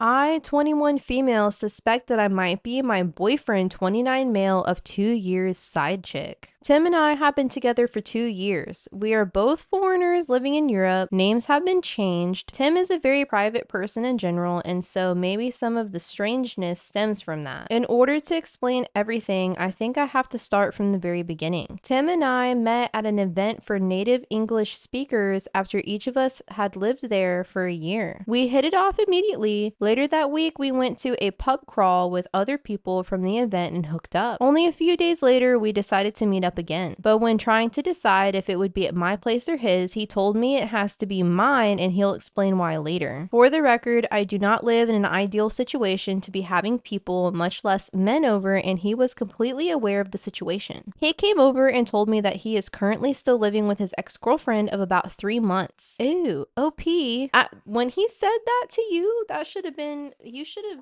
I, 21 female, suspect that I might be my boyfriend, 29 male of 2 years side chick. Tim and I have been together for 2 years. We are both foreigners living in Europe. Names have been changed. Tim is a very private person in general, and so maybe some of the strangeness stems from that. In order to explain everything, I think I have to start from the very beginning. Tim and I met at an event for native English speakers after each of us had lived there for a year. We hit it off immediately. Later that week, we went to a pub crawl with other people from the event and hooked up. Only a few days later, we decided to meet up again. But when trying to decide if it would be at my place or his, he told me it has to be mine and he'll explain why later. For the record, I do not live in an ideal situation to be having people, much less men over, and he was completely aware of the situation. He came over and told me that he is currently still living with his ex-girlfriend of about 3 months. Ew, OP. When he said that to you, that should have been, you should have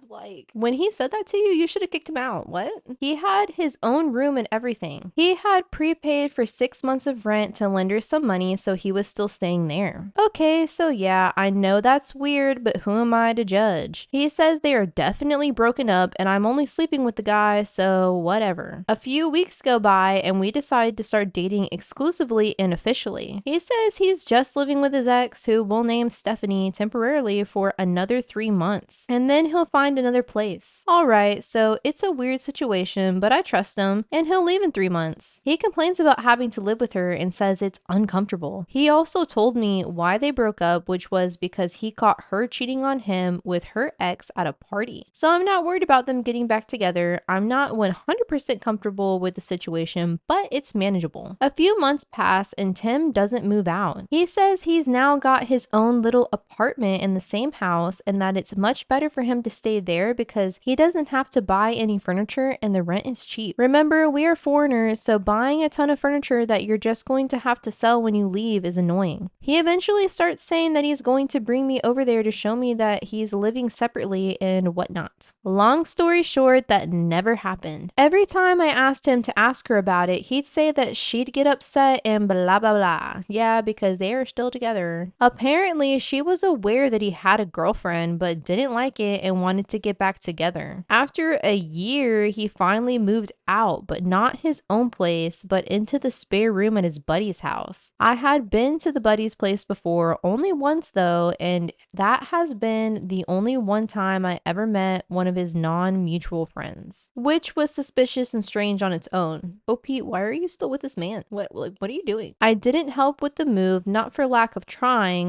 when he said that to you, you should have kicked him out. What? He had his own room and everything. He had prepaid for 6 months of rent to lend her some money, so he was still staying there. Okay, so yeah, I know that's weird, but who am I to judge? He says they are definitely broken up and I'm only sleeping with the guy, so whatever. A few weeks go by and we decide to start dating exclusively and officially. He says he's just living with his ex, who we'll name Stephanie, temporarily for another 3 months, and then he'll find another place. Alright, so it's a weird situation, but I trust him, and he'll leave in 3 months. He complains about having to live with her and says it's uncomfortable. He also told me why they broke up, which was because he caught her cheating on him with her ex at a party. So I'm not worried about them getting back together. I'm not 100% comfortable with the situation, but it's manageable. A few months pass and Tim doesn't move out. He says he's now got his own little apartment in the same house and that it's much better for him to stay there because he doesn't have to buy any furniture and the rent is cheap. Remember, we are foreigners, so buying a ton of furniture that you're just going to have to sell when you leave is annoying. He eventually starts saying that he's going to bring me over there to show me that he's living separately and whatnot. Long story short, that never happened. Every time I asked him to ask her about it, he'd say that she'd get upset and blah blah blah. Yeah, because they are still together. Apparently, she was aware that he had a girlfriend but didn't like it and wanted to get back together. After a year, he finally moved out, but not his own place, but into the spare room at his buddy's house. I had been to the buddy's place before, only once though, and that has been the only one time I ever met one of his non-mutual friends, which was suspicious and strange on its own. Oh, Pete, why are you still with this man? What are you doing? I didn't help with the move, not for lack of trying,